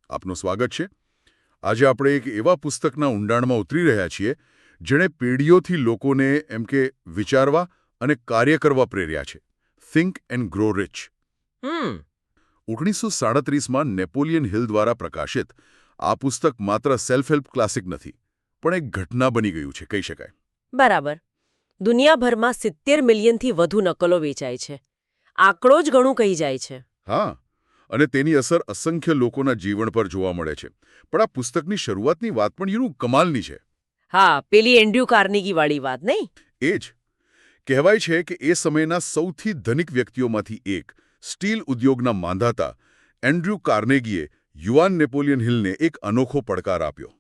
આપનું સ્વાગત છે. આજે આપણે એક એવા પુસ્તકના ઊંડાણમાં ઉતરી રહ્યા છીએ જેણે પેઢીઓથી લોકોને એમ કે વિચારવા અને કાર્ય કરવા પ્રેર્યા છે. Think and grow rich. 1937માં નેપોલિયન હિલ દ્વારા પ્રકાશિત આ પુસ્તક માત્ર સેલ્ફ હેલ્પ ક્લાસિક નથી, પણ એક ઘટના બની ગયું છે કહી શકાય. બરાબર. દુનિયાભરમાં 70 મિલિયનથી વધુ નકલો વેચાય છે. આંકડો જ ઘણું કહી જાય છે. હા, અને તેની અસર અસંખ્ય લોકોના જીવન પર જોવા મળે છે. પણ આ પુસ્તકની શરૂઆતની વાત પણ કમાલની છે. હા, પેલી એન્ડ્રુ કાર્નેગી વાળી વાત નહીં? એ જ. કહેવાય છે કે એ સમયના સૌથી ધનિક વ્યક્તિઓમાંથી એક, સ્ટીલ ઉદ્યોગના માંધાતા એન્ડ્રુ કાર્નેગીએ યુવાન નેપોલિયન હિલને એક અનોખો પડકાર આપ્યો.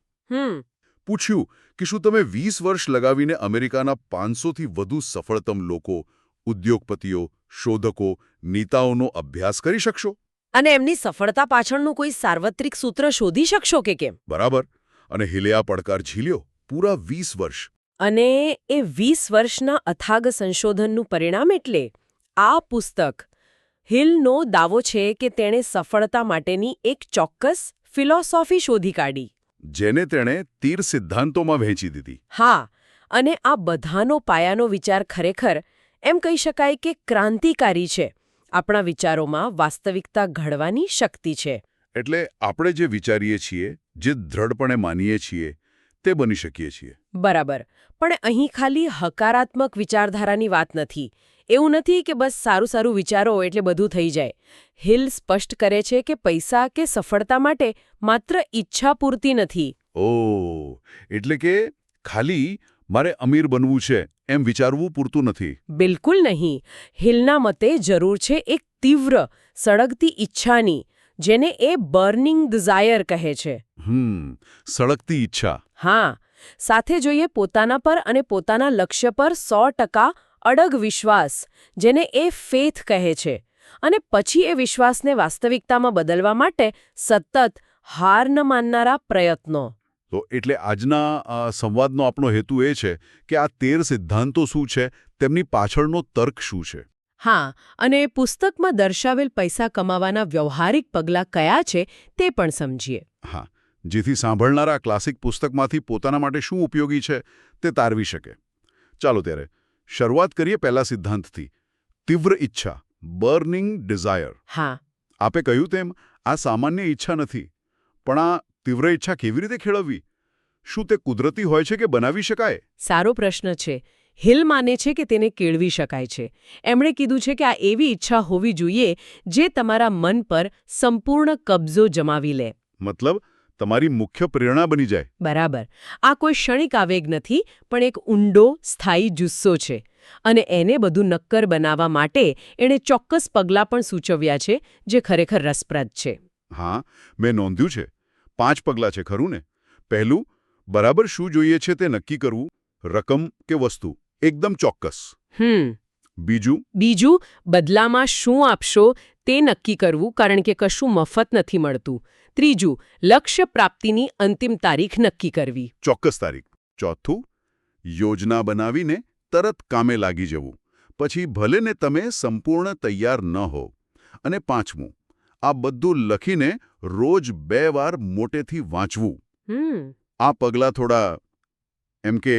પૂછ્યું કે શું તમે 20 વર્ષ લગાવીને અમેરિકાના 500થી વધુ સફળતમ લોકો, ઉદ્યોગપતિઓ, શોધકો, નેતાઓનો અભ્યાસ કરી શકશો? અને એમની સફળતા પાછળનું કોઈ સાર્વત્રિક સૂત્ર શોધી શકશો કે કેમ? બરાબર. અને હિલે આ પડકાર ઝીલ્યો પૂરા 20 વર્ષ. અને એ 20 વર્ષના અથાગ સંશોધનનું પરિણામ એટલે આ પુસ્તક. હિલનો દાવો છે કે તેણે સફળતા માટેની એક ચોક્કસ ફિલોસોફી શોધી કાઢી, જેને તેણે તીર સિદ્ધાંતોમાં વહેંચી દીધી. હા, અને આ બધાનો પાયાનો વિચાર ખરેખર એમ કહી શકાય કે ક્રાંતિકારી છે. આપણા વિચારોમાં વાસ્તવિકતા ઘડવાની શક્તિ છે. એટલે આપણે જે વિચારીએ છીએ, જે દ્રઢપણે માનીએ છીએ, તે બની શકીએ છીએ. બરાબર. પણ અહીં ખાલી હકારાત્મક વિચારધારાની વાત નથી. એવું નથી કે બસ સારું સારું વિચારો એટલે બધું થઈ જાય. હિલ સ્પષ્ટ કરે છે કે પૈસા કે સફળતા માટે માત્ર ઈચ્છા પૂરતી નથી. ઓહ, એટલે કે ખાલી મારે અમીર બનવું છે એમ વિચારવું પૂરતું નથી. બિલકુલ નહીં. હિલના મતે જરૂર છે એક તીવ્ર, સળગતી ઈચ્છાની, જેને એ બર્નિંગ ડિઝાયર કહે છે. સળગતી ઈચ્છા. હા, સાથે જોઈએ પોતાના પર અને પોતાના લક્ષ્ય પર 100% અડગ વિશ્વાસ, જેને એ ફેથ કહે છે. અને પછી એ વિશ્વાસને વાસ્તવિકતામાં બદલવા માટે સતત હાર ન માનનારા પ્રયત્નો. તો એટલે આજના સંવાદનો આપણો હેતુ એ છે કે આ 13 સિદ્ધાંતો શું છે, તેમની પાછળનો તર્ક શું છે. હા, અને પુસ્તકમાં દર્શાવેલ પૈસા કમાવાના વ્યવહારિક પગલાં કયા છે તે પણ સમજીએ. હા, જેથી સાંભળનારા ક્લાસિક પુસ્તકમાંથી પોતાના માટે શું ઉપયોગી છે તે તારવી શકે. ચાલો ત્યારે શરૂઆત કરીએ પહેલા સિદ્ધાંતથી. તીવ્ર ઈચ્છા, બર્નિંગ ડિઝાયર. હા, આપે કહ્યું તેમ આ સામાન્ય ઈચ્છા નથી, પણ આ તીવ્ર ઈચ્છા કેવી રીતે ખેળવવી? શું તે કુદરતી હોય છે કે બનાવી શકાય? સારો પ્રશ્ન છે. હિલ માને છે કે તેને કેળવી શકાય છે. એમણે કીધું છે કે આ એવી ઈચ્છા હોવી જોઈએ જે તમારા મન પર સંપૂર્ણ કબજો જમાવી લે. મતલબ તમારી મુખ્ય પ્રેરણા બની જાય. બરાબર. આ કોઈ ક્ષણિક આવેગ નથી, પણ એક ઊંડો, સ્થાયી જુસ્સો છે. અને એને બધું નક્કર બનાવવા માટે એણે ચોક્કસ પગલાં પણ સૂચવ્યા છે, જે ખરેખર રસપ્રદ છે. હા, મેં નોંધ્યું છે. 5 પગલાં છે, ખરું ને? પહેલું, બરાબર શું જોઈએ છે તે નક્કી કરવું. રકમ કે વસ્તુ એકદમ ચોક્કસ. બીજું, બદલામાં શું આપશો તે નક્કી કરવું, કારણ કે કશું મફત નથી મળતું. ત્રીજું, લક્ષ્ય પ્રાપ્તિની અંતિમ તારીખ નક્કી કરવી. ચોક્કસ તારીખ. ચોથું, યોજના બનાવીને તરત કામે લાગી જવું, પછી ભલે ને તમે સંપૂર્ણ તૈયાર ન હો. અને પાંચમું, આ બધું લખીને રોજ 2 વાર મોટેથી વાંચવું. આ પગલાં થોડા એમ કે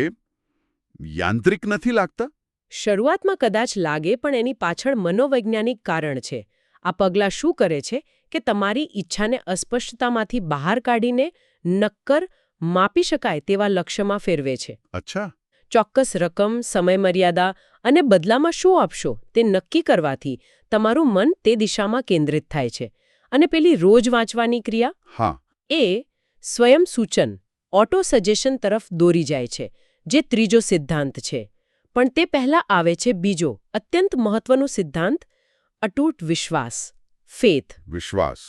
યાંત્રિક નથી લાગતા? શરૂઆતમાં કદાચ લાગે, પણ એની પાછળ મનોવૈજ્ઞાનિક કારણ છે. આ પગલાં શું કરે છે કે તમારી ઈચ્છાને અસ્પષ્ટતામાંથી બહાર કાઢીને નક્કર, માપી શકાય તેવા લક્ષ્યમાં ફેરવે છે. અચ્છા. ચોક્કસ રકમ, સમયમર્યાદા અને બદલામાં શું આપશો તે નક્કી કરવાથી તમારું મન તે દિશામાં કેન્દ્રિત થાય છે. અને પેલી રોજ વાંચવાની ક્રિયા? હા, એ સ્વયં સૂચન, ઓટો સજેશન તરફ દોરી જાય છે, જે ત્રીજો સિદ્ધાંત છે. પણ તે પહેલા આવે છે બીજો, અત્યંત મહત્વનો સિદ્ધાંત, અતૂટ વિશ્વાસ, ફેથ. વિશ્વાસ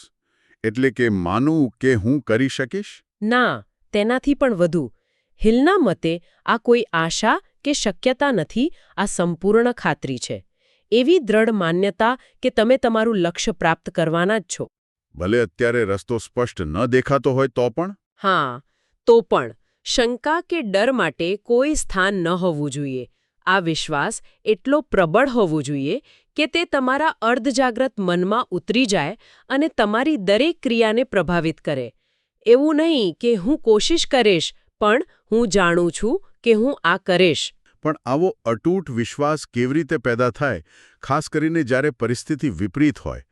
એટલે કે માનવું કે હું કરી શકીશ? ના, તેનાથી પણ વધુ. હિલના મતે આ કોઈ આશા કે શક્યતા નથી, આ સંપૂર્ણ ખાતરી છે. એવી દ્રઢ માન્યતા કે તમે તમારું લક્ષ્ય પ્રાપ્ત કરવાના જ છો. ભલે અત્યારે રસ્તો સ્પષ્ટ ન દેખાતો હોય તો પણ? હા, તો પણ શંકા કે ડર માટે કોઈ સ્થાન ન હોવું જોઈએ. આ વિશ્વાસ એટલો પ્રબળ હોવો જોઈએ કે તે તમારા અર્ધજાગ્રત મનમાં ઉતરી જાય અને તમારી દરેક ક્રિયાને પ્રભાવિત કરે. એવું નહીં કે હું કોશિશ કરીશ, પણ હું જાણું છું કે હું આ કરીશ. પણ આવો અતૂટ વિશ્વાસ કેવી રીતે પેદા થાય, ખાસ કરીને જ્યારે પરિસ્થિતિ વિપરીત હોય?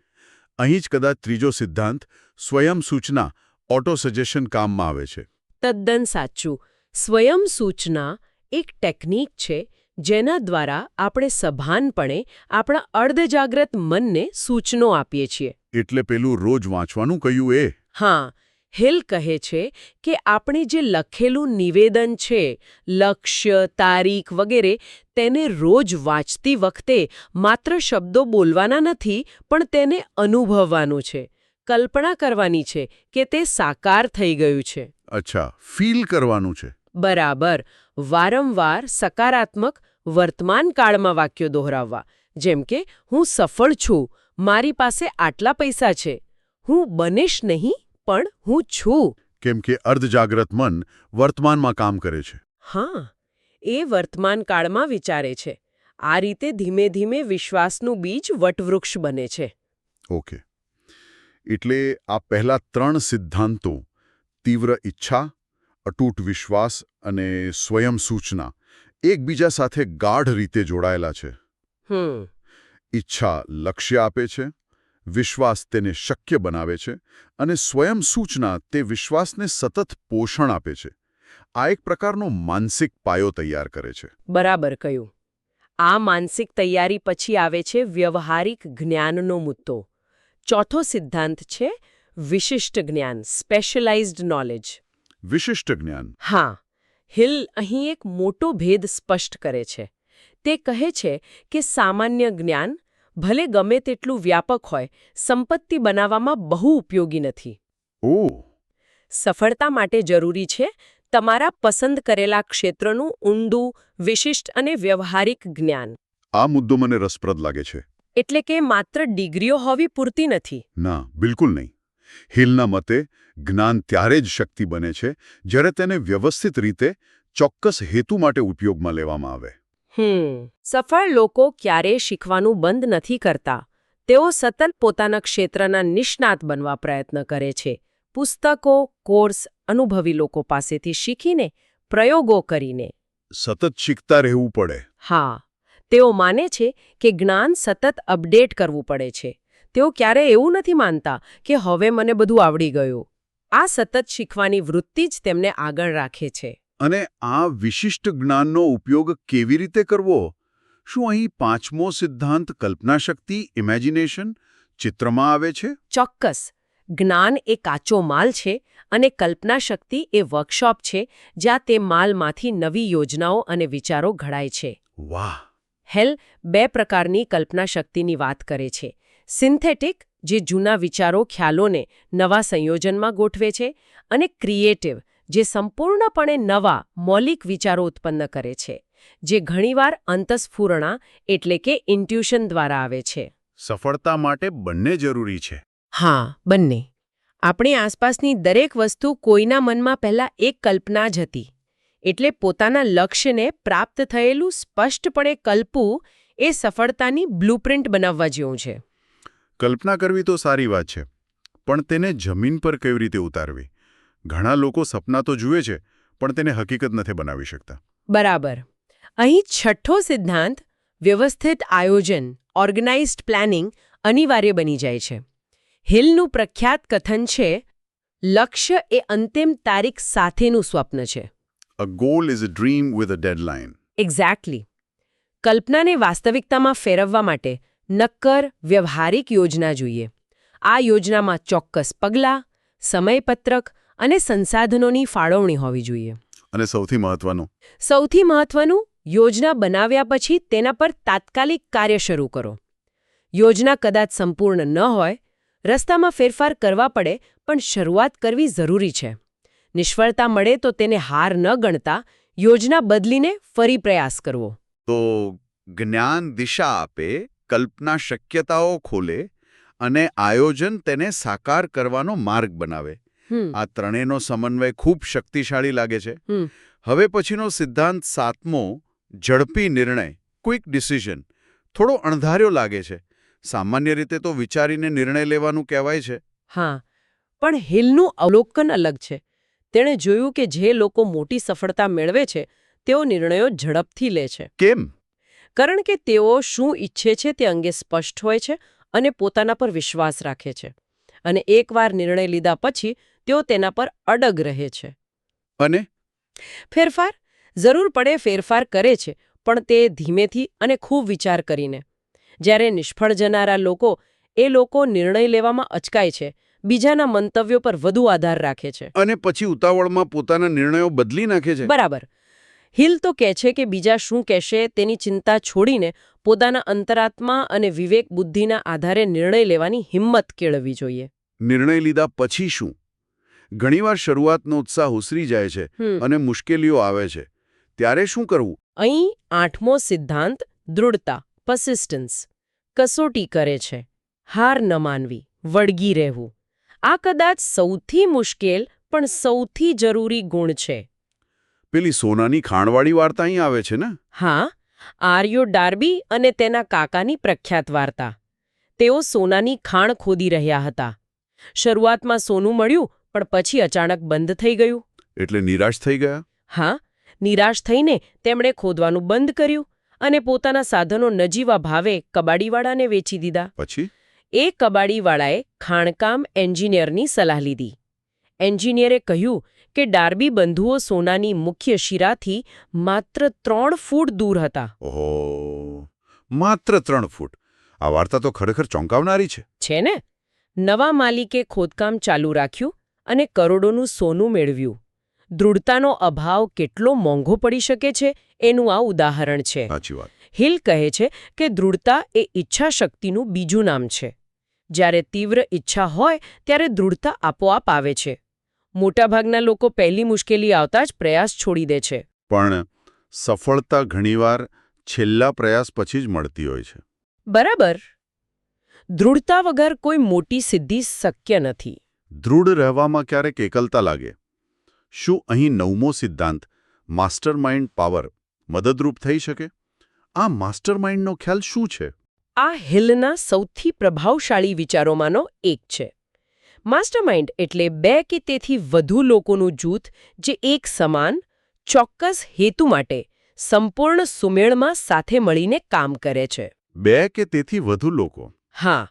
અહીં જ કદાચ ત્રીજો સિદ્ધાંત સ્વયં સૂચના, ઓટો સજેશન કામમાં આવે છે. તદ્દન સાચું. સ્વયં સૂચના એક ટેકનિક છે જેના દ્વારા આપણે સભાનપણે આપણા અર્ધજાગ્રત મનને સૂચનો આપીએ છીએ. એટલે પેલું રોજ વાંચવાનું કહ્યું એ? હા, હિલ કહે છે કે આપણે જે લખેલું નિવેદન છે, લક્ષ્ય, તારીખ વગેરે, તેને રોજ વાંચતી વખતે માત્ર શબ્દો બોલવાના નથી, પણ તેને અનુભવવાનું છે, કલ્પના કરવાની છે કે તે સાકાર થઈ ગયું છે. અચ્છા, ફીલ કરવાનું છે. બરાબર. વારંવાર સકારાત્મક વર્તમાન કાળમાં વાક્યો દોહરાવવા, જેમ કે હું સફળ છું, મારી પાસે આટલા પૈસા છે, હું બનીશ નહીં પણ હું છું. કેમ કે અર્ધજાગ્રત મન વર્તમાનમાં કામ કરે છે. હા, એ વર્તમાન કાળમાં વિચારે છે. આ રીતે ધીમે ધીમે વિશ્વાસનું બીજ વટવૃક્ષ બને છે. ઓકે. એટલે આ પહેલા 3 સિદ્ધાંતો, તીવ્ર ઈચ્છા, અતૂટ વિશ્વાસ અને સ્વયં સૂચના, એકબીજા સાથે ગાઢ રીતે જોડાયેલા છે. ઈચ્છા લક્ષ્ય આપે છે, વિશ્વાસ તેને શક્ય બનાવે છે, અને સ્વયં સૂચના તે વિશ્વાસને સતત પોષણ આપે છે. આ એક પ્રકારનો માનસિક પાયો તૈયાર કરે છે. બરાબર કહ્યું. આ માનસિક તૈયારી પછી આવે છે વ્યવહારિક જ્ઞાનનો મુદ્દો. ચોથો સિદ્ધાંત છે વિશિષ્ટ જ્ઞાન, સ્પેશિયલાઇઝ્ડ નોલેજ. વિશિષ્ટ જ્ઞાન. હા, હિલ અહીં એક મોટો ભેદ સ્પષ્ટ કરે છે. તે કહે છે કે સામાન્ય જ્ઞાન, ભલે ગમે તેટલું વ્યાપક હોય, સંપત્તિ બનાવવામાં બહુ ઉપયોગી નથી. ઓહ. સફળતા માટે જરૂરી છે તમારા પસંદ કરેલા ક્ષેત્રનું ઊંડું, વિશિષ્ટ અને વ્યવહારિક જ્ઞાન. આ મુદ્દો મને રસપ્રદ લાગે છે. એટલે કે માત્ર ડિગ્રીઓ હોવી પૂરતી નથી. ના, બિલકુલ નહીં. હિલના મતે જ્ઞાન ત્યારે જ શક્તિ બને છે જ્યારે તેને વ્યવસ્થિત રીતે ચોક્કસ હેતુ માટે ઉપયોગમાં લેવામાં આવે. સફળ લોકો ક્યારેય શીખવાનું બંધ નથી કરતા. તેઓ સતત પોતાના ક્ષેત્રના નિષ્ણાત બનવા પ્રયત્ન કરે છે. પુસ્તકો, કોર્સ, અનુભવી લોકો પાસેથી શીખીને, પ્રયોગો કરીને. સતત શીખતા રહેવું પડે. હા, તેઓ માને છે કે જ્ઞાન સતત અપડેટ કરવું પડે છે. તેઓ ક્યારેય એવું નથી માનતા કે હવે મને બધું આવડી ગયું. આ સતત શીખવાની વૃત્તિ જ તેમને આગળ રાખે છે. અને આ વિશિષ્ટ જ્ઞાનનો ઉપયોગ કેવી રીતે કરવો? શું અહીં 5મો સિદ્ધાંત કલ્પનાશક્તિ, ઇમેજિનેશન, ચિત્રમાં આવે છે? ચોક્કસ. જ્ઞાન એ કાચો માલ છે અને કલ્પનાશક્તિ એ વર્કશોપ છે જ્યાં તે માલમાંથી નવી યોજનાઓ અને વિચારો ઘડાય છે. વાહ! હેલ 2 પ્રકારની કલ્પનાશક્તિની વાત કરે છે. સિન્થેટિક, જે જૂના વિચારો, ખ્યાલોને નવા સંયોજનમાં ગોઠવે છે, અને ક્રિએટિવ, જે સંપૂર્ણપણે નવા, મૌલિક વિચારો ઉત્પન્ન કરે છે, જે ઘણીવાર અંતસ્ફુરણા એટલે કે ઇન્ટ્યુશન દ્વારા આવે છે. સફળતા માટે બંને જરૂરી છે. હા, બંને. આપણી આસપાસની દરેક વસ્તુ કોઈના મનમાં પહેલાં એક કલ્પના જ હતી. એટલે પોતાના લક્ષ્યને પ્રાપ્ત થયેલું સ્પષ્ટપણે કલ્પવું એ સફળતાની બ્લુપ્રિન્ટ બનાવવા જેવું છે. કલ્પના કરવી તો સારી વાત છે, પણ તેને જમીન પર કેવી રીતે ઉતારવી? ઘણા લોકો સપના તો જુએ છે, પણ તેને હકીકત નથી બનાવી શકતા. બરાબર. અહીં છઠ્ઠો સિદ્ધાંત, વ્યવસ્થિત આયોજન, ઓર્ગેનાઇઝ્ડ પ્લાનિંગ, અનિવાર્ય બની જાય છે. હિલનું પ્રખ્યાત કથન છે, લક્ષ્ય એ અંતિમ તારીખ સાથેનું સ્વપ્ન છે. A goal is a dream with a deadline. Exactly. કલ્પનાને વાસ્તવિકતામાં ફેરવવા માટે નક્કર, વ્યવહારિક યોજના જોઈએ. આ યોજનામાં ચોક્કસ પગલાં, સમયપત્રક અને સંસાધનોની ફાળવણી હોવી જોઈએ. અને સૌથી મહત્વનું, યોજના બનાવ્યા પછી તેના પર તાત્કાલિક કાર્ય શરૂ કરો. યોજના કદાચ સંપૂર્ણ ન હોય, રસ્તામાં ફેરફાર કરવા પડે, પણ શરૂઆત કરવી જરૂરી છે. નિષ્ફળતા મળે તો તેને હાર ન ગણતા યોજના બદલીને ફરી પ્રયાસ કરવો. તો જ્ઞાન દિશા આપે, કલ્પના શક્યતાઓ ખોલે અને આયોજન તેને સાકાર કરવાનો માર્ગ બનાવે. આ ત્રણેયનો સમન્વય ખૂબ શક્તિશાળી લાગે છે. હવે પછીનો સિદ્ધાંત 7મો, ઝડપી નિર્ણય, ક્વિક ડિસિઝન, થોડો અણધાર્યો લાગે છે. સામાન્ય રીતે તો વિચારીને નિર્ણય લેવાનું કહેવાય છે. હા, પણ હિલનું અવલોકન અલગ છે. તેણે જોયું કે જે લોકો મોટી સફળતા મેળવે છે તેઓ નિર્ણયો ઝડપથી લે છે. કેમ? કારણ કે તેઓ શું ઈચ્છે છે તે અંગે સ્પષ્ટ હોય છે અને પોતાના પર વિશ્વાસ રાખે છે. અને એકવાર નિર્ણય લીધા પછી તેઓ તેના પર અડગ રહે છે. અને ફેરફાર જરૂર પડે ફેરફાર કરે છે, પણ તે ધીમેથી અને ખૂબ વિચાર કરીને. જ્યારે નિષ્ફળ જનારા લોકો નિર્ણય લેવામાં અચકાય છે, બીજાના મંતવ્યો પર વધુ આધાર રાખે છે. અને પછી ઉતાવળમાં પોતાના નિર્ણયો બદલી નાખે છે. બરાબર. હિલ તો કહે છે કે બીજા શું કહેશે તેની ચિંતા છોડીને પોતાના અંતરાત્મા અને વિવેક બુદ્ધિના આધારે નિર્ણય લેવાની હિંમત કેળવવી જોઈએ. નિર્ણય લીધા પછી શું? ઘણીવાર શરૂઆતનો ઉત્સાહ ઉસરી જાય છે અને મુશ્કેલીઓ આવે છે. ત્યારે શું કરવું? અહીં 8મો સિદ્ધાંત દૃઢતા persistence કસોટી કરે છે. હાર ન માનવી, વળગી રહેવું. આ કદાચ સૌથી મુશ્કેલ પણ સૌથી જરૂરી ગુણ છે. પેલી સોનાની ખાણવાળી વાર્તા અહીં આવે છે ને? હા, આર્યો ડાર્બી અને તેના કાકાની પ્રખ્યાત વાર્તા. તેઓ સોનાની ખાણ ખોદી રહ્યા હતા. શરૂઆતમાં સોનું મળ્યું, પણ પછી અચાનક બંધ થઈ ગયું. એટલે નિરાશ થઈ ગયા? હા, નિરાશ થઈને તેમણે ખોદવાનું બંધ કર્યું અને પોતાના સાધનો નજીવા ભાવે કબાડીવાળાને વેચી દીધા. પછી? એ કબાડીવાળાએ ખાણકામ એન્જિનિયરની સલાહ લીધી. એન્જિનિયરે કહ્યું કે ડાર્બી બંધુઓ સોનાની મુખ્ય શિરાથી માત્ર 3 ફૂટ દૂર હતા. ઓહો, માત્ર 3 ફૂટ. આ વાર્તા તો ખરેખર ચોંકાવનારી છે. છે ને? નવા માલિકે ખોદકામ ચાલુ રાખ્યું અને કરોડોનું સોનું મેળવ્યું. દૃઢતાનો અભાવ કેટલો મોંઘો પડી શકે છે એનું આ ઉદાહરણ છે. સાચી વાત. હિલ કહે છે કે દૃઢતા એ ઈચ્છાશક્તિનું બીજું નામ છે. જ્યારે તીવ્ર ઈચ્છા હોય ત્યારે દૃઢતા આપોઆપ આવે છે. મોટાભાગના લોકો પહેલી મુશ્કેલી આવતા જ પ્રયાસ છોડી દે છે. પણ સફળતા ઘણીવાર છેલ્લા પ્રયાસ પછી જ મળતી હોય છે. બરાબર. દૃઢતા વગર કોઈ મોટી સિદ્ધિ શક્ય નથી. દૃઢ રહેવામાં ક્યારેક એકલતા લાગે. શું અહીં 9મો સિદ્ધાંત માસ્ટરમાઇન્ડ પાવર મદદરૂપ થઈ શકે? આ માસ્ટરમાઇન્ડનો ખ્યાલ શું છે? આ હિલના સૌથી પ્રભાવશાળી વિચારોમાંનો એક છે. માસ્ટરમાઇન્ડ એટલે 2 કે તેથી વધુ લોકોનું જૂથ જે એક સમાન, ચોક્કસ હેતુ માટે સંપૂર્ણ સુમેળમાં સાથે મળીને કામ કરે છે. 2 કે તેથી વધુ લોકો? હા.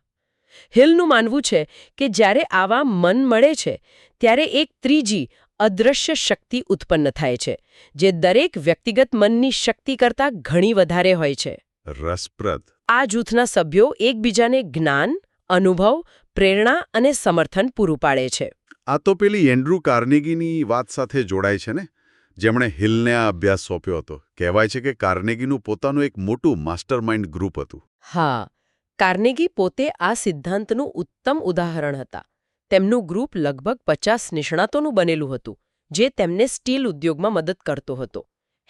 હિલનું માનવું છે કે જ્યારે આવા મન મળે છે ત્યારે એક ત્રીજી અદૃશ્ય શક્તિ ઉત્પન્ન થાય છે, જે દરેક વ્યક્તિગત મનની શક્તિ કરતાં ઘણી વધારે હોય છે. રસપ્રદ. આ જૂથના સભ્યો એકબીજાને જ્ઞાન, અનુભવ, પ્રેરણા અને સમર્થન પૂરું પાડે છે. આ તો પેલી એન્ડ્રુ કાર્નેગીની વાત સાથે જોડાય છે ને, જેમણે હિલને આ અભ્યાસ સોંપ્યો હતો. કહેવાય છે કે કાર્નેગીનું પોતાનું એક મોટું માસ્ટરમાઇન્ડ ગ્રુપ હતું. હા, કાર્નેગી પોતે આ સિદ્ધાંતનું ઉત્તમ ઉદાહરણ હતા. તેમનું ગ્રુપ લગભગ 50 નિષ્ણાતોનું બનેલું હતું, જે તેમને સ્ટીલ ઉદ્યોગમાં મદદ કરતો હતો.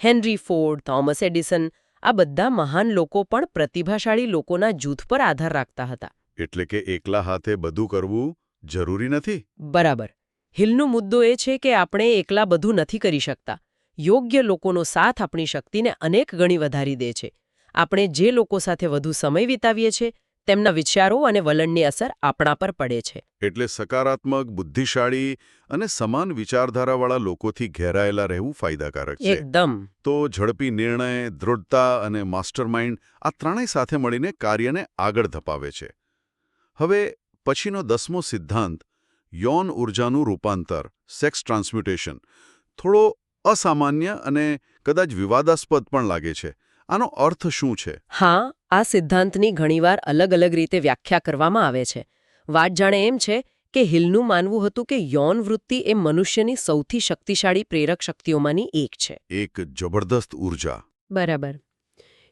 હેનરી ફોર્ડ, થોમસ એડિસન, આ બધા મહાન લોકો પણ પ્રતિભાશાળી લોકોના જૂથ પર આધાર રાખતા હતા. એટલે કે એકલા હાથે બધું કરવું જરૂરી નથી. બરાબર. હિલનો મુદ્દો એ છે કે આપણે એકલા બધું નથી કરી શકતા. યોગ્ય લોકોનો સાથ આપણી શક્તિને અનેક ગણી વધારી દે છે. આપણે જે લોકો સાથે વધુ સમય વિતાવીએ છીએ તેમના વિચારો અને વલણની અસર આપણા પર પડે છે. એટલે સકારાત્મક, બુદ્ધિશાળી અને સમાન વિચારધારાવાળા લોકોથી ઘેરાયેલા રહેવું ફાયદાકારક છે. એકદમ. તો ઝડપી નિર્ણય, દૃઢતા અને માસ્ટરમાઇન્ડ આ ત્રણેય સાથે મળીને કાર્યને આગળ ધપાવે છે. હવે પછીનો 10મો સિદ્ધાંત યૌન ઊર્જાનું રૂપાંતર, સેક્સ ટ્રાન્સમ્યુટેશન, થોડો અસામાન્ય અને કદાચ વિવાદાસ્પદ પણ લાગે છે. આનો અર્થ શું છે? હા, આ સિદ્ધાંતની ઘણીવાર અલગ-અલગ રીતે વ્યાખ્યા કરવામાં આવે છે. વાત જાણે એમ છે કે હિલનું માનવું હતું કે યૌન વૃત્તિ એ મનુષ્યની સૌથી શક્તિશાળી પ્રેરક શક્તિઓમાંની એક છે. એક જબરદસ્ત ઊર્જા. બરાબર.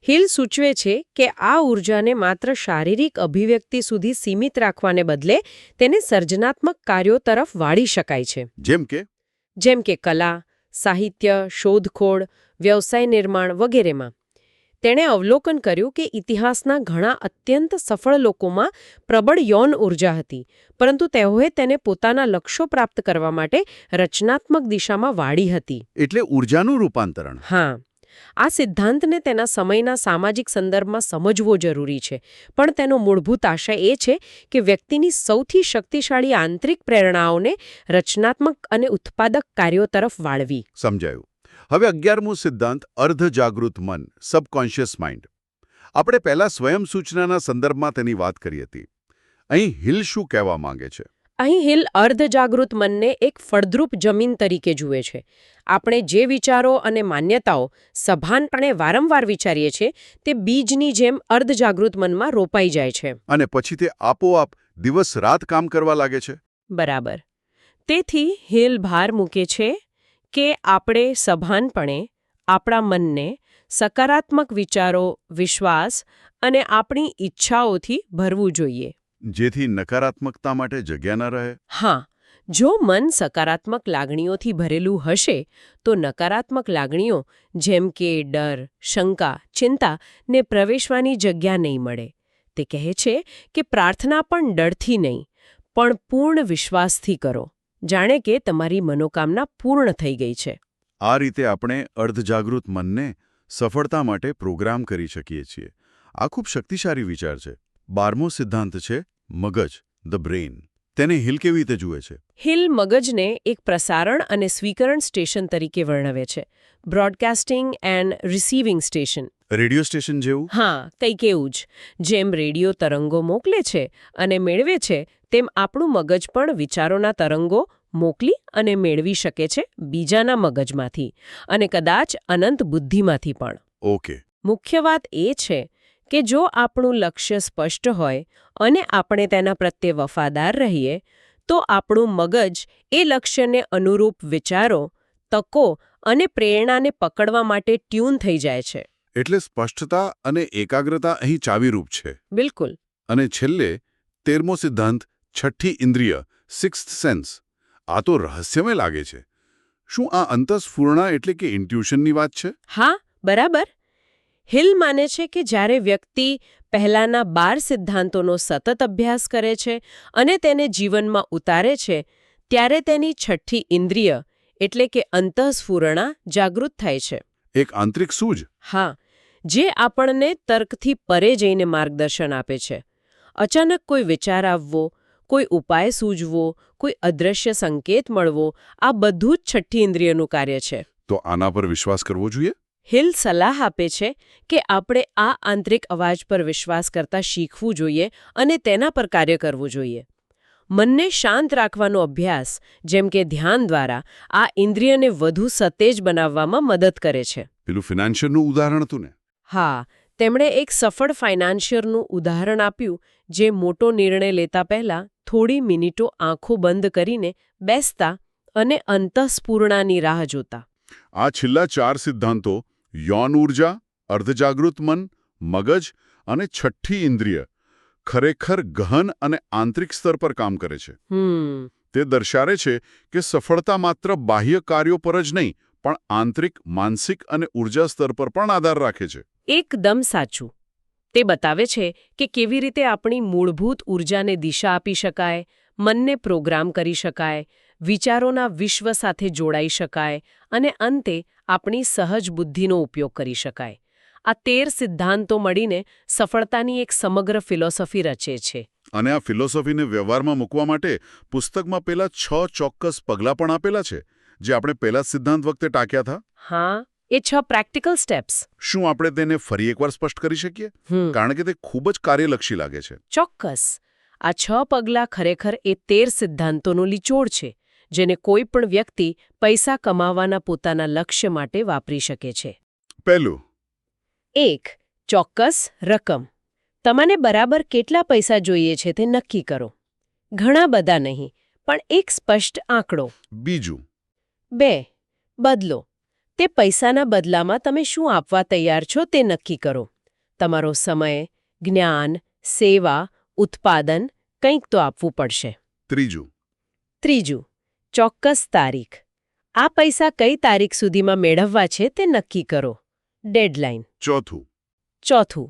હિલ સૂચવે છે કે આ ઊર્જાને માત્ર શારીરિક અભિવ્યક્તિ સુધી સીમિત રાખવાને બદલે તેને સર્જનાત્મક કાર્યો તરફ વાળી શકાય છે. જેમ કે કલા, સાહિત્ય, શોધખોળ, વ્યવસાય નિર્માણ વગેરેમાં. તેણે અવલોકન કર્યું કે ઇતિહાસના ઘણા અત્યંત સફળ લોકોમાં પ્રબળ યૌન ઊર્જા હતી, પરંતુ તેઓએ તેને પોતાના લક્ષ્યો પ્રાપ્ત કરવા માટે રચનાત્મક દિશામાં વાળી હતી. એટલે ઊર્જાનું રૂપાંતરણ. હા. આ સિદ્ધાંતને તેના સમયના સામાજિક સંદર્ભમાં સમજવો જરૂરી છે, પણ તેનો મૂળભૂત આશય એ છે કે વ્યક્તિની સૌથી શક્તિશાળી આંતરિક પ્રેરણાઓને રચનાત્મક અને ઉત્પાદક કાર્યો તરફ વાળવી. સમજાયું. હવે 11મું સિદ્ધાંત અર્ધજાગૃત મન, સબકોન્શિયસ માઇન્ડ. આપણે પહેલા સ્વયં સૂચનાના સંદર્ભમાં તેની વાત કરી હતી. અહીં હિલ શું કહેવા માંગે છે? અહીં હિલ અર્ધજાગૃત મનને એક ફળદ્રુપ જમીન તરીકે જુએ છે. આપણે જે વિચારો અને માન્યતાઓ સભાનપણે વારંવાર વિચારીએ છીએ તે બીજની જેમ અર્ધજાગૃત મનમાં રોપાઈ જાય છે. અને પછી તે આપોઆપ દિવસ-રાત કામ કરવા લાગે છે. બરાબર. તેથી હિલ ભાર મૂકે છે કે આપણે સભાનપણે આપણા મનને સકારાત્મક વિચારો, વિશ્વાસ અને આપણી ઈચ્છાઓથી ભરવું જોઈએ. જેથી નકારાત્મકતા માટે જગ્યા ન રહે. હા, જો મન સકારાત્મક લાગણીઓથી ભરેલું હશે તો નકારાત્મક લાગણીઓ જેમ કે ડર, શંકા, ચિંતા ને પ્રવેશવાની જગ્યા નહીં મળે. તે કહે છે કે પ્રાર્થના પણ ડરથી નહીં, પણ પૂર્ણ વિશ્વાસથી કરો, જાણે કે તમારી મનોકામના પૂર્ણ થઈ ગઈ છે. આ રીતે આપણે અર્ધજાગૃત મનને સફળતા માટે પ્રોગ્રામ કરી શકીએ છીએ. આ ખૂબ શક્તિશાળી વિચાર છે. 12મો સિદ્ધાંત છે મગજ, ધ બ્રેઇન. તેને હિલ કેવી રીતે જુએ છે? હિલ મગજને એક પ્રસારણ અને સ્વીકરણ સ્ટેશન તરીકે વર્ણવે છે. Broadcasting and receiving station. Radio station જેવું? હા, કંઈક એવું જ. જેમ રેડિયો તરંગો મોકલે છે અને મેળવે છે, તેમ આપણું મગજ પણ વિચારોના તરંગો મોકલી અને મેળવી શકે છે બીજાના મગજમાંથી અને કદાચ અનંત બુદ્ધિમાંથી પણ. ઓકે. મુખ્ય વાત એ છે કે જો આપણું લક્ષ્ય સ્પષ્ટ હોય અને આપણે તેના પ્રત્યે વફાદાર રહીએ તો આપણું મગજ એ લક્ષ્યને અનુરૂપ વિચારો, તકો અને પ્રેરણાને પકડવા માટે ટ્યુન થઈ જાય છે. એટલે સ્પષ્ટતા અને એકાગ્રતા અહીં ચાવીરૂપ છે. બિલકુલ. અને છેલ્લે 13મો સિદ્ધાંત, છઠ્ઠી ઇન્દ્રિય, સિક્સ્થ સેન્સ. આ તો રહસ્યમય લાગે છે. શું આ અંતઃસ્ફુરણા એટલે કે ઇન્ટ્યુશનની વાત છે? હા, બરાબર. હિલ માને છે કે જ્યારે વ્યક્તિ પહેલાના 12 સિદ્ધાંતોનો સતત અભ્યાસ કરે છે અને તેને જીવનમાં ઉતારે છે, ત્યારે તેની છઠ્ઠી ઇન્દ્રિય એટલે કે અંતઃસ્ફુરણા જાગૃત થાય છે. એક આંતરિક સૂઝ? હા, જે આપણને તર્કથી પરે જઈને માર્ગદર્શન આપે છે. અચાનક કોઈ વિચાર આવવો, કોઈ ઉપાય સૂઝવો, કોઈ અદૃશ્ય સંકેત મળવો, આ બધું જ છઠ્ઠી ઇન્દ્રિયનું કાર્ય છે. તો આના પર વિશ્વાસ કરવો જોઈએ? હિલ સલાહ આપે છે કે આપણે આ આંતરિક અવાજ પર વિશ્વાસ કરતા શીખવું જોઈએ અને તેના પર કાર્ય કરવું જોઈએ. મનને શાંત રાખવાનો અભ્યાસ, જેમ કે ધ્યાન દ્વારા, આ ઇન્દ્રિયને વધુ સતેજ બનાવવામાં મદદ કરે છે. પેલું ફિનાન્શિયરનું ઉદાહરણ હતું ને? હા, તેમણે એક સફળ ફાઇનાન્શિયરનું ઉદાહરણ આપ્યું જે મોટો નિર્ણય લેતા પહેલા થોડી મિનિટો આંખો બંધ કરીને બેસતા અને અંતઃસ્ફુરણાની રાહ જોતા. આ છેલ્લા 4 સિદ્ધાંતો યૌન ઊર્જા, અર્ધજાગૃત મન, મગજ અને છઠ્ઠી ઇન્દ્રિય ખરેખર ગહન અને આંતરિક સ્તર પર કામ કરે છે. તે દર્શાવે છે કે સફળતા માત્ર બાહ્ય કાર્યો પર જ નહીં, પણ આંતરિક, માનસિક અને ઊર્જા સ્તર પર પણ આધાર રાખે છે. એકદમ સાચું. તે બતાવે છે કે કેવી રીતે આપણી મૂળભૂત ઊર્જાને દિશા આપી શકાય, મનને પ્રોગ્રામ કરી શકાય, વિચારોના વિશ્વ સાથે જોડાઈ શકાય અને અંતે આપણી સહજ બુદ્ધિનો ઉપયોગ કરી શકાય. આ 13 સિદ્ધાંતો મળીને સફળતાની એક સમગ્ર ફિલોસોફી રચે છે. અને આ ફિલોસોફીને વ્યવહારમાં મૂકવા માટે પુસ્તકમાં પેલા 6 ચોક્કસ પગલાં પણ આપેલા છે, જે આપણે પહેલા સિદ્ધાંત વખતે ટાંક્યા હતા. હા, એ 6 પ્રેક્ટિકલ સ્ટેપ્સ. શું આપણે તેને ફરી એકવાર સ્પષ્ટ કરી શકીએ? કારણ કે તે ખૂબ જ કાર્યલક્ષી લાગે છે. ચોક્કસ. આ 6 પગલાં ખરેખર એ 13 સિદ્ધાંતોનો લીચોડ છે, જેને કોઈ પણ વ્યક્તિ પૈસા કમાવાના પોતાના લક્ષ્ય માટે વાપરી શકે છે. પહેલું. 1. ચોક્કસ રકમ. તમને બરાબર કેટલા પૈસા જોઈએ છે તે નક્કી કરો. ઘણા બધા નહીં, પણ એક સ્પષ્ટ આંકડો. બીજું. 2. બદલો. તે પૈસાના બદલામાં તમે શું આપવા તૈયાર છો તે નક્કી કરો. તમારો સમય, જ્ઞાન, સેવા, ઉત્પાદન, કંઈક તો આપવું પડશે. ત્રીજું. 3. ચોક્કસ તારીખ. આ પૈસા કઈ તારીખ સુધીમાં મેળવવા છે તે નક્કી કરો. ડેડલાઇન. 4.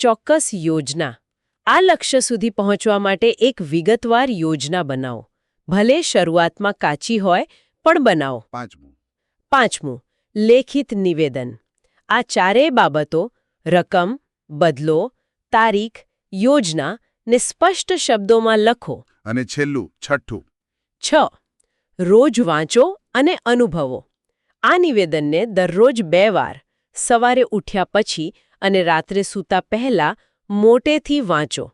ચોક્કસ યોજના. આ લક્ષ્ય સુધી પહોંચવા માટે એક વિગતવાર યોજના બનાવો. ભલે શરૂઆતમાં કાચી હોય, પણ બનાવો. 5. 5. લેખિત નિવેદન. આ ચારેય બાબતો રકમ, બદલો, તારીખ, યોજના ને સ્પષ્ટ શબ્દોમાં લખો. અને છેલ્લું, છઠ્ઠું, 6. રોજ વાંચો અને અનુભવો. આ નિવેદનને દરરોજ 2 વાર, સવારે ઉઠ્યા પછી અને રાત્રે સૂતા પહેલા મોટેથી વાંચો.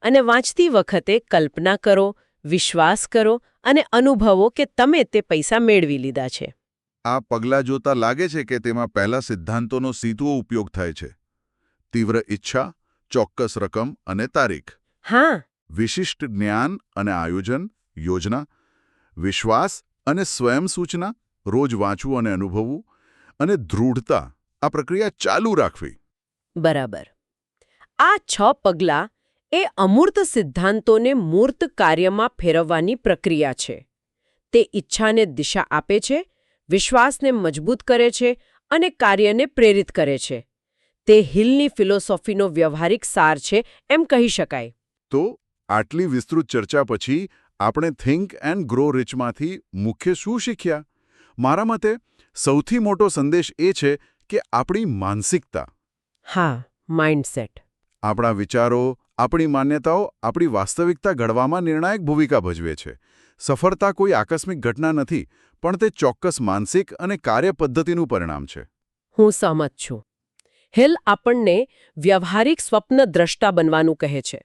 અને વાંચતી વખતે કલ્પના કરો, વિશ્વાસ કરો અને અનુભવો કે તમે તે પૈસા મેળવી લીધા છે. આ પગલાં જોતા લાગે છે કે તેમાં પહેલા સિદ્ધાંતોનો સીધો ઉપયોગ થાય છે. તીવ્ર ઈચ્છા, ચોક્કસ રકમ અને તારીખ. હા, વિશિષ્ટ જ્ઞાન અને આયોજન, યોજના, વિશ્વાસ અને સ્વયં સૂચના, રોજ વાંચવું અને અનુભવવું, અને દૃઢતા, આ પ્રક્રિયા ચાલુ રાખવી. બરાબર. આ 6 પગલાં એ અમૂર્ત સિદ્ધાંતોને મૂર્ત કાર્યમાં ફેરવવાની પ્રક્રિયા છે. તે ઈચ્છાને દિશા આપે છે, વિશ્વાસને મજબૂત કરે છે અને કાર્યને પ્રેરિત કરે છે. તે હિલની ફિલોસોફીનો વ્યવહારિક સાર છે એમ કહી શકાય. તો આટલી વિસ્તૃત ચર્ચા પછી આપણે થિંક એન્ડ ગ્રો રિચમાંથી મુખ્ય શું શીખ્યા? મારા મતે સૌથી મોટો સંદેશ એ છે કે આપણી માનસિકતા, હા, માઇન્ડસેટ, આપણા વિચારો, આપણી માન્યતાઓ આપણી વાસ્તવિકતા ઘડવામાં નિર્ણાયક ભૂમિકા ભજવે છે. સફળતા કોઈ આકસ્મિક ઘટના નથી, પણ તે ચોક્કસ માનસિક અને કાર્યપદ્ધતિનું પરિણામ છે. હું સહમત છું. હિલ આપણને વ્યવહારિક સ્વપ્નદ્રષ્ટા બનવાનું કહે છે,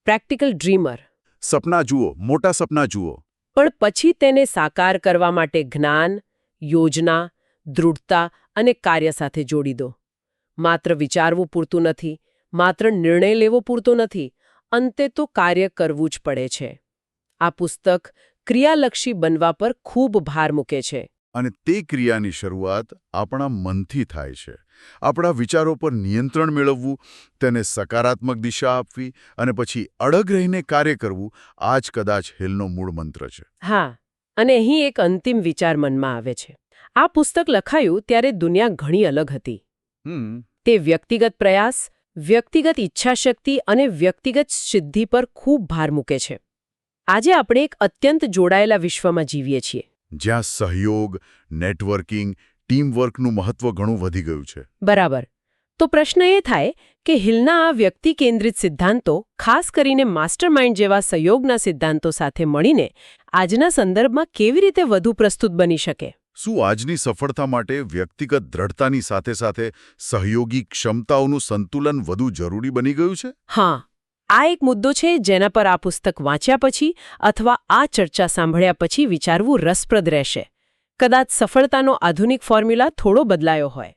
પ્રેક્ટિકલ ડ્રીમર. સપના જુઓ, મોટા સપના જુઓ. પણ પછી તેને સાકાર કરવા માટે જ્ઞાન, યોજના, દૃઢતા અને કાર્ય સાથે જોડી દો. માત્ર વિચારવું પૂરતું નથી, માત્ર નિર્ણય લેવો પૂરતો નથી, અંતે તો કાર્ય કરવું જ પડે છે. આ પુસ્તક ક્રિયાલક્ષી બનવા પર ખૂબ ભાર મૂકે છે. અને તે ક્રિયાની શરૂઆત આપણા મનથી થાય છે. આપણા વિચારો પર નિયંત્રણ મેળવવું, તેને સકારાત્મક દિશા આપવી અને પછી અડગ રહીને કાર્ય કરવું, આ જ કદાચ હિલનો મૂળ મંત્ર છે. હા, અને અહીં એક અંતિમ વિચાર મનમાં આવે છે. આ પુસ્તક લખાયું ત્યારે દુનિયા ઘણી અલગ હતી. તે વ્યક્તિગત પ્રયાસ, વ્યક્તિગત ઈચ્છાશક્તિ અને વ્યક્તિગત સિદ્ધિ પર ખૂબ ભાર મૂકે છે. આજે આપણે એક અત્યંત જોડાયેલા વિશ્વમાં જીવીએ છીએ, જ્યાં સહયોગ, નેટવર્કિંગ, ટીમવર્કનું મહત્વ ઘણું વધી ગયું છે. બરાબર. તો પ્રશ્ન એ થાય કે હિલના આ વ્યક્તિ કેન્દ્રિત સિદ્ધાંતો, ખાસ કરીને માસ્ટરમાઇન્ડ જેવા સહયોગના સિદ્ધાંતો સાથે મળીને આજના સંદર્ભમાં કેવી રીતે વધુ પ્રસ્તુત બની શકે? શું આજની સફળતા માટે વ્યક્તિગત દ્રઢતાની સાથે સાથે સહયોગી ક્ષમતાઓનું સંતુલન વધુ જરૂરી બની ગયું છે? હા, આ એક મુદ્દો છે જેના પર આ પુસ્તક વાંચ્યા પછી અથવા આ ચર્ચા સાંભળ્યા પછી વિચારવું રસપ્રદ રહેશે. કદાચ સફળતાનો આધુનિક ફોર્મ્યુલા થોડો બદલાયો હોય.